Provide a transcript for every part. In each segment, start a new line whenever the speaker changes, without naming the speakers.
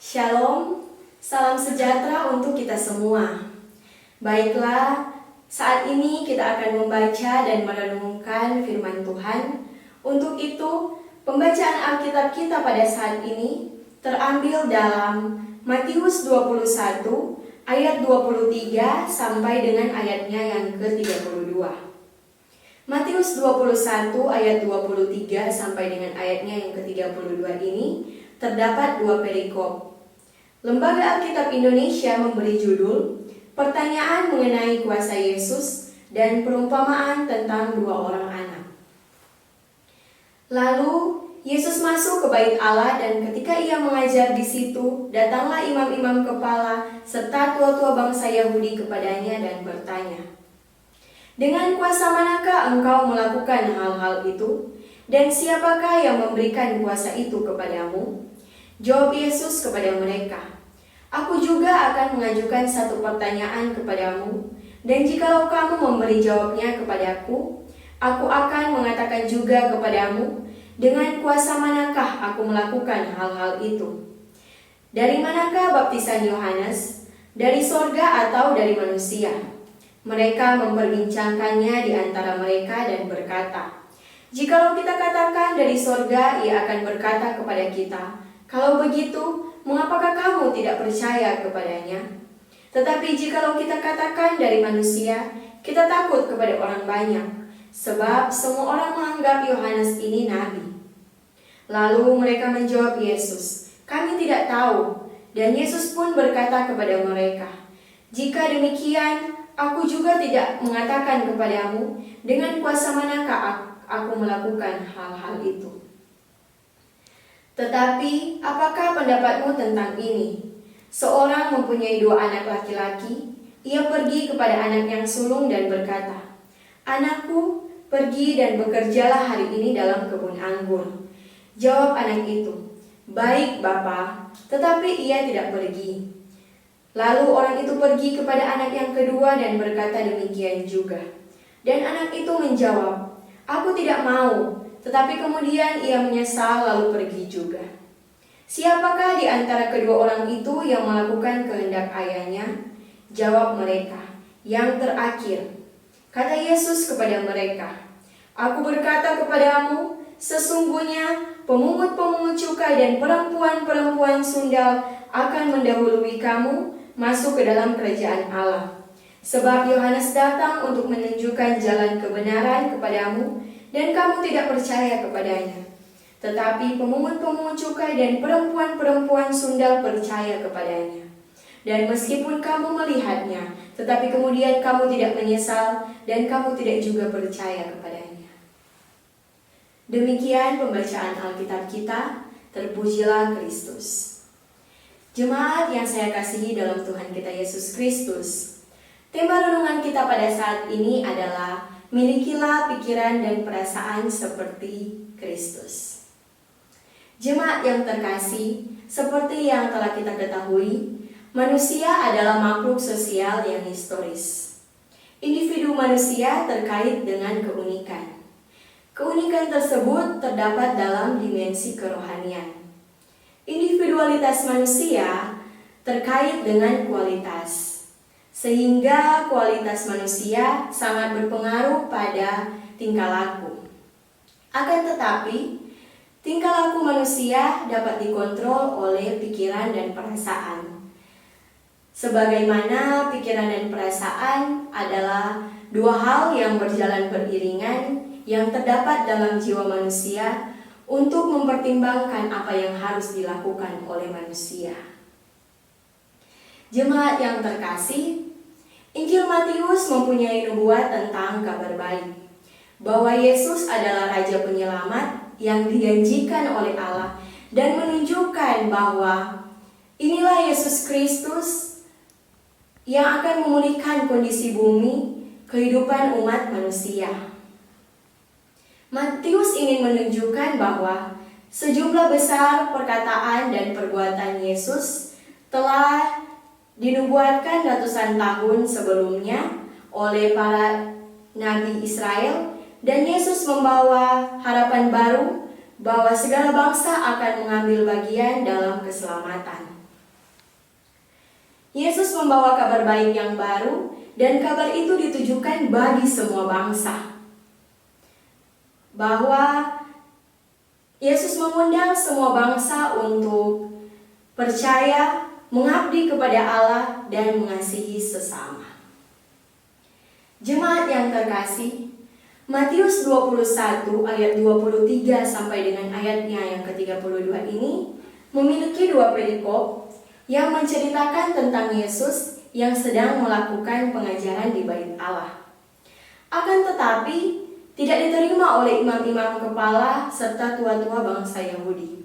Shalom, salam sejahtera untuk kita semua. Baiklah, saat ini kita akan membaca dan merenungkan firman Tuhan. Untuk itu, pembacaan Alkitab kita pada saat ini terambil dalam Matius 21 ayat 23 sampai dengan ayatnya yang ke-32. Matius 21 ayat 23 sampai dengan ayatnya yang ke-32 ini terdapat dua perikop. Lembaga Alkitab Indonesia memberi judul Pertanyaan mengenai kuasa Yesus dan perumpamaan tentang dua orang anak. Lalu Yesus masuk ke bait Allah, dan ketika ia mengajar di situ, datanglah imam-imam kepala serta tua-tua bangsa Yahudi kepadanya dan bertanya, "Dengan kuasa manakah engkau melakukan hal-hal itu? Dan siapakah yang memberikan kuasa itu kepadamu?" Jawab Yesus kepada mereka, "Aku juga akan mengajukan satu pertanyaan kepadamu, dan jikalau kamu memberi jawabnya kepadaku, aku akan mengatakan juga kepadamu, dengan kuasa manakah aku melakukan hal-hal itu? Dari manakah baptisan Yohanes? Dari sorga atau dari manusia?" Mereka memperbincangkannya di antara mereka dan berkata, "Jikalau kita katakan dari sorga, ia akan berkata kepada kita, 'Kalau begitu, mengapakah kamu tidak percaya kepadanya?' Tetapi jikalau kita katakan dari manusia, kita takut kepada orang banyak, sebab semua orang menganggap Yohanes ini nabi." Lalu mereka menjawab Yesus, "Kami tidak tahu." Dan Yesus pun berkata kepada mereka, "Jika demikian, aku juga tidak mengatakan kepadamu dengan kuasa manakah aku melakukan hal-hal itu. Tetapi apakah pendapatmu tentang ini? Seorang mempunyai dua anak laki-laki. Ia pergi kepada anak yang sulung dan berkata, 'Anakku, pergi dan bekerjalah hari ini dalam kebun anggur.' Jawab anak itu, 'Baik, Bapa,' tetapi ia tidak pergi. Lalu orang itu pergi kepada anak yang kedua dan berkata demikian juga. Dan anak itu menjawab, 'Aku tidak mau.' Tetapi kemudian ia menyesal lalu pergi juga. Siapakah di antara kedua orang itu yang melakukan kehendak ayahnya? Jawab mereka, 'Yang terakhir.' Kata Yesus kepada mereka, 'Aku berkata kepadamu, sesungguhnya pemungut-pemungut cukai dan perempuan-perempuan sundal akan mendahului kamu masuk ke dalam kerajaan Allah. Sebab Yohanes datang untuk menunjukkan jalan kebenaran kepadamu, dan kamu tidak percaya kepadanya. Tetapi pemungut-pemungut cukai dan perempuan-perempuan sundal percaya kepadanya. Dan meskipun kamu melihatnya, tetapi kemudian kamu tidak menyesal, dan kamu tidak juga percaya kepadanya." Demikian pembacaan Alkitab kita. Terpujilah Kristus. Jemaat yang saya kasihi dalam Tuhan kita Yesus Kristus, tema renungan kita pada saat ini adalah milikilah pikiran dan perasaan seperti Kristus. Jemaat yang terkasih, seperti yang telah kita ketahui, manusia adalah makhluk sosial yang historis. Individu manusia terkait dengan keunikan. Keunikan tersebut terdapat dalam dimensi kerohanian. Individualitas manusia terkait dengan kualitas, sehingga kualitas manusia sangat berpengaruh pada tingkah laku. Akan tetapi, tingkah laku manusia dapat dikontrol oleh pikiran dan perasaan. Sebagaimana pikiran dan perasaan adalah dua hal yang berjalan beriringan yang terdapat dalam jiwa manusia untuk mempertimbangkan apa yang harus dilakukan oleh manusia. Jemaat yang terkasih, Injil Matius mempunyai nubuat tentang kabar baik, bahwa Yesus adalah Raja Penyelamat yang dijanjikan oleh Allah, dan menunjukkan bahwa inilah Yesus Kristus yang akan memulihkan kondisi bumi, kehidupan umat manusia. Matius ingin menunjukkan bahwa sejumlah besar perkataan dan perbuatan Yesus telah dinubuatkan ratusan tahun sebelumnya oleh para nabi Israel, dan Yesus membawa harapan baru bahwa segala bangsa akan mengambil bagian dalam keselamatan. Yesus membawa kabar baik yang baru, dan kabar itu ditujukan bagi semua bangsa. Bahwa Yesus mengundang semua bangsa untuk percaya, mengabdi kepada Allah, dan mengasihi sesama. Jemaat yang terkasih, Matius 21 ayat 23 sampai dengan ayatnya yang ke-32 ini memiliki dua perikop yang menceritakan tentang Yesus yang sedang melakukan pengajaran di Bait Allah. Akan tetapi, tidak diterima oleh imam-imam kepala serta tua-tua bangsa Yahudi.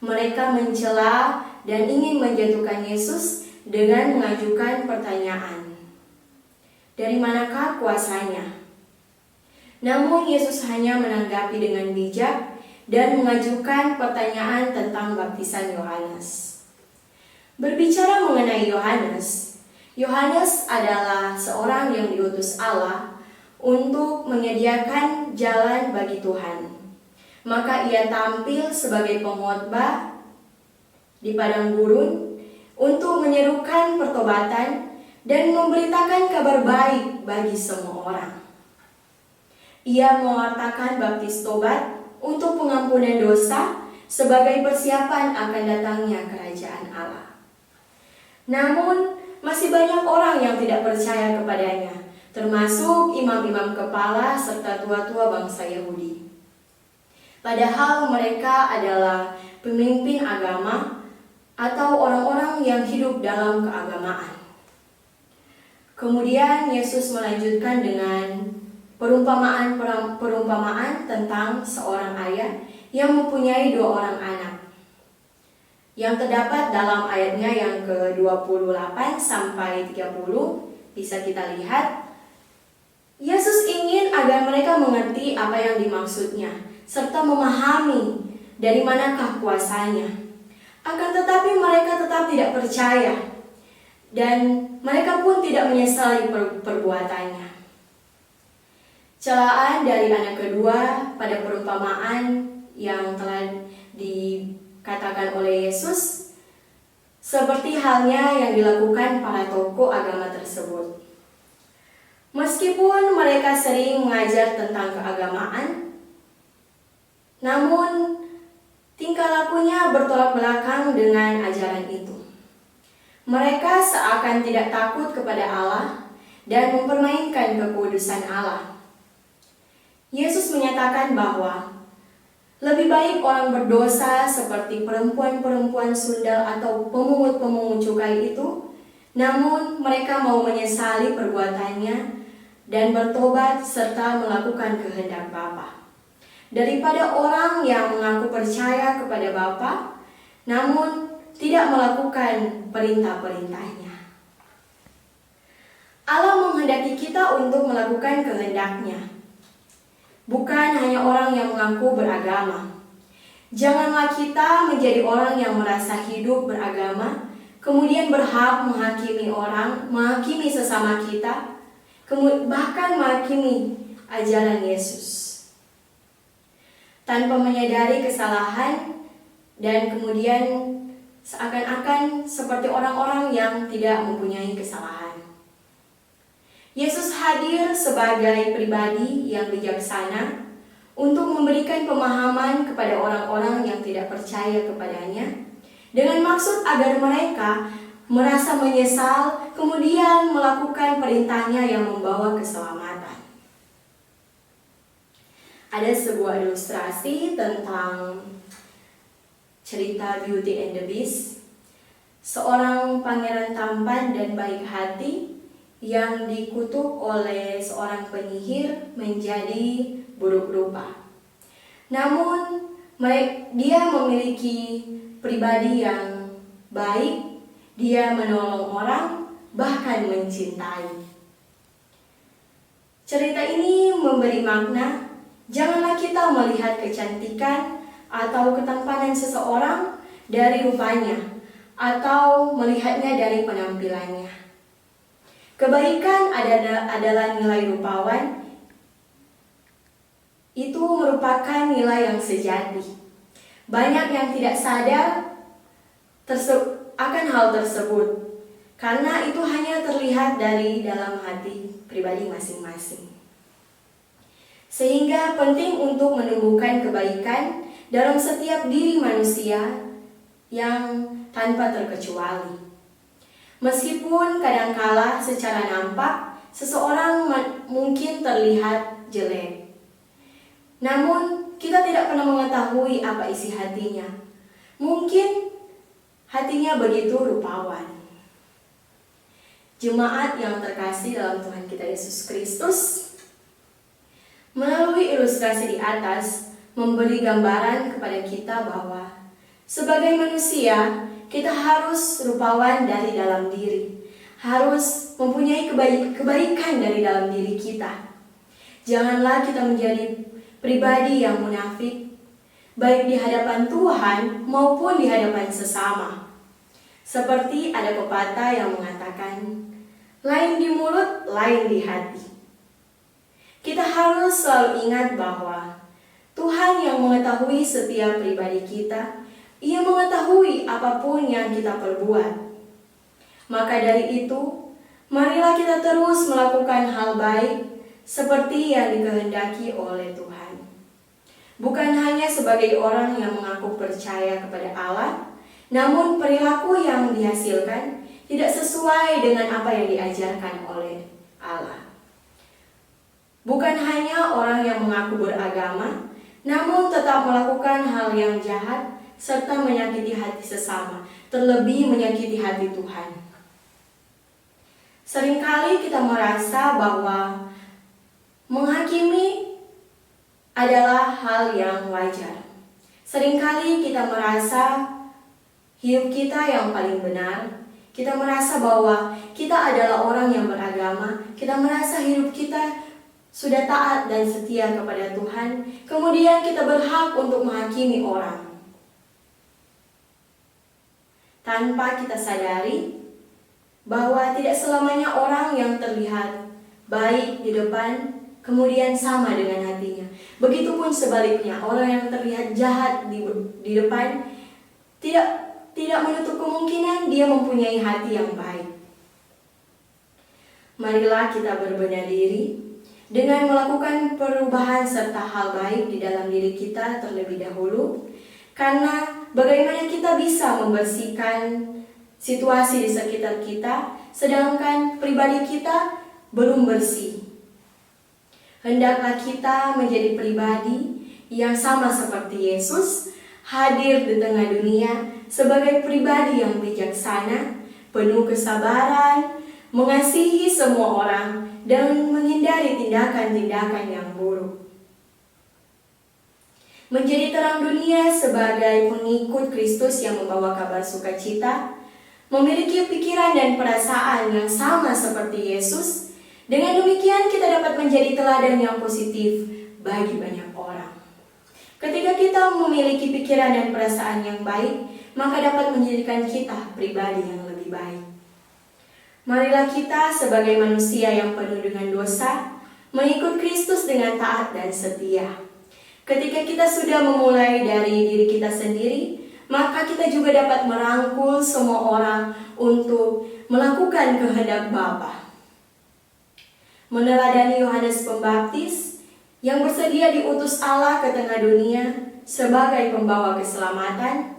Mereka mencela dan ingin menjatuhkan Yesus dengan mengajukan pertanyaan, "Dari manakah kuasanya?" Namun Yesus hanya menanggapi dengan bijak dan mengajukan pertanyaan tentang baptisan Yohanes. Berbicara mengenai Yohanes, Yohanes adalah seorang yang diutus Allah untuk menyediakan jalan bagi Tuhan. Maka ia tampil sebagai pengkhotbah di padang gurun untuk menyerukan pertobatan dan memberitakan kabar baik bagi semua orang. Ia mewartakan baptis tobat untuk pengampunan dosa sebagai persiapan akan datangnya kerajaan Allah. Namun, masih banyak orang yang tidak percaya kepadanya, termasuk imam-imam kepala serta tua-tua bangsa Yahudi. Padahal mereka adalah pemimpin agama atau orang-orang yang hidup dalam keagamaan. Kemudian Yesus melanjutkan dengan perumpamaan tentang seorang ayah yang mempunyai 2 orang anak, yang terdapat dalam ayatnya yang ke-28 sampai 30. Bisa kita lihat, Yesus ingin agar mereka mengerti apa yang dimaksudnya, serta memahami dari manakah kuasanya. Akan tetapi mereka tetap tidak percaya, dan mereka pun tidak menyesali perbuatannya. Celaan dari anak kedua pada perumpamaan yang telah dikatakan oleh Yesus seperti halnya yang dilakukan para tokoh agama tersebut. Meskipun mereka sering mengajar tentang keagamaan, namun tingkah lakunya bertolak belakang dengan ajaran itu. Mereka seakan tidak takut kepada Allah dan mempermainkan kekudusan Allah. Yesus menyatakan bahwa lebih baik orang berdosa seperti perempuan-perempuan sundal atau pemungut-pemungut cukai itu, namun mereka mau menyesali perbuatannya dan bertobat serta melakukan kehendak Bapa, daripada orang yang mengaku percaya kepada Bapa, namun tidak melakukan perintah-perintahnya. Allah menghendaki kita untuk melakukan kehendak-Nya, bukan hanya orang yang mengaku beragama. Janganlah kita menjadi orang yang merasa hidup beragama, kemudian berhak menghakimi sesama kita, bahkan menghakimi ajaran Yesus, tanpa menyadari kesalahan dan kemudian seakan-akan seperti orang-orang yang tidak mempunyai kesalahan. Yesus hadir sebagai pribadi yang bijaksana untuk memberikan pemahaman kepada orang-orang yang tidak percaya kepadanya, dengan maksud agar mereka merasa menyesal kemudian melakukan perintahnya yang membawa keselamatan. Ada sebuah ilustrasi tentang cerita Beauty and the Beast, seorang pangeran tampan dan baik hati yang dikutuk oleh seorang penyihir menjadi buruk rupa. Namun dia memiliki pribadi yang baik, dia menolong orang, bahkan mencintai. Cerita ini memberi makna, janganlah kita melihat kecantikan atau ketampanan seseorang dari rupanya, atau melihatnya dari penampilannya. Kebaikan adalah nilai rupawan. Itu merupakan nilai yang sejati. Banyak yang tidak sadar akan hal tersebut, karena itu hanya terlihat dari dalam hati pribadi masing-masing. Sehingga penting untuk menumbuhkan kebaikan dalam setiap diri manusia yang tanpa terkecuali. Meskipun kadangkala secara nampak seseorang mungkin terlihat jelek, namun kita tidak pernah mengetahui apa isi hatinya. Mungkin hatinya begitu rupawan. Jemaat yang terkasih dalam Tuhan kita Yesus Kristus, melalui ilustrasi di atas memberi gambaran kepada kita bahwa sebagai manusia kita harus rupawan dari dalam diri, harus mempunyai kebaikan dari dalam diri kita. Janganlah kita menjadi pribadi yang munafik, baik di hadapan Tuhan maupun di hadapan sesama. Seperti ada pepatah yang mengatakan, lain di mulut, lain di hati. Kita harus selalu ingat bahwa Tuhan yang mengetahui setiap pribadi kita, Ia mengetahui apapun yang kita perbuat. Maka dari itu, marilah kita terus melakukan hal baik seperti yang dikehendaki oleh Tuhan. Bukan hanya sebagai orang yang mengaku percaya kepada Allah, namun perilaku yang dihasilkan tidak sesuai dengan apa yang diajarkan oleh Allah. Bukan hanya orang yang mengaku beragama, namun tetap melakukan hal yang jahat serta menyakiti hati sesama, terlebih menyakiti hati Tuhan. Seringkali kita merasa bahwa menghakimi adalah hal yang wajar. Seringkali kita merasa hidup kita yang paling benar. Kita merasa bahwa kita adalah orang yang beragama. Kita merasa hidup kita sudah taat dan setia kepada Tuhan. Kemudian kita berhak untuk menghakimi orang. Tanpa kita sadari bahwa tidak selamanya orang yang terlihat baik di depan kemudian sama dengan hatinya. Begitupun sebaliknya, orang yang terlihat jahat di depan tidak menutup kemungkinan dia mempunyai hati yang baik. Marilah kita berbenah diri dengan melakukan perubahan serta hal baik di dalam diri kita terlebih dahulu. Karena bagaimana kita bisa membersihkan situasi di sekitar kita, sedangkan pribadi kita belum bersih. Hendaklah kita menjadi pribadi yang sama seperti Yesus, hadir di tengah dunia sebagai pribadi yang bijaksana, penuh kesabaran, mengasihi semua orang, dan menghindari tindakan-tindakan yang buruk. Menjadi terang dunia sebagai pengikut Kristus yang membawa kabar sukacita, memiliki pikiran dan perasaan yang sama seperti Yesus. Dengan demikian kita dapat menjadi teladan yang positif bagi banyak orang. Ketika kita memiliki pikiran dan perasaan yang baik, maka dapat menjadikan kita pribadi yang lebih baik. Marilah kita sebagai manusia yang penuh dengan dosa, mengikut Kristus dengan taat dan setia. Ketika kita sudah memulai dari diri kita sendiri, maka kita juga dapat merangkul semua orang untuk melakukan kehendak Bapa. Meneladani Yohanes Pembaptis yang bersedia diutus Allah ke tengah dunia sebagai pembawa keselamatan,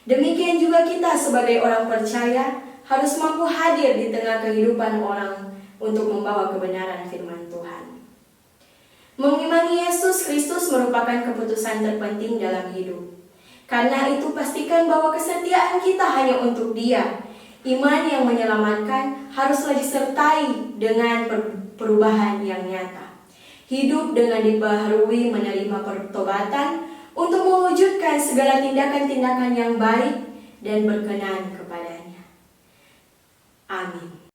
demikian juga kita sebagai orang percaya harus mampu hadir di tengah kehidupan orang untuk membawa kebenaran firman Tuhan. Mengimani Yesus Kristus merupakan keputusan terpenting dalam hidup. Karena itu pastikan bahwa kesetiaan kita hanya untuk Dia. Iman yang menyelamatkan haruslah disertai dengan perubahan yang nyata. Hidup dengan dibaharui menerima pertobatan untuk mewujudkan segala tindakan-tindakan yang baik dan berkenan kepadanya. Amin.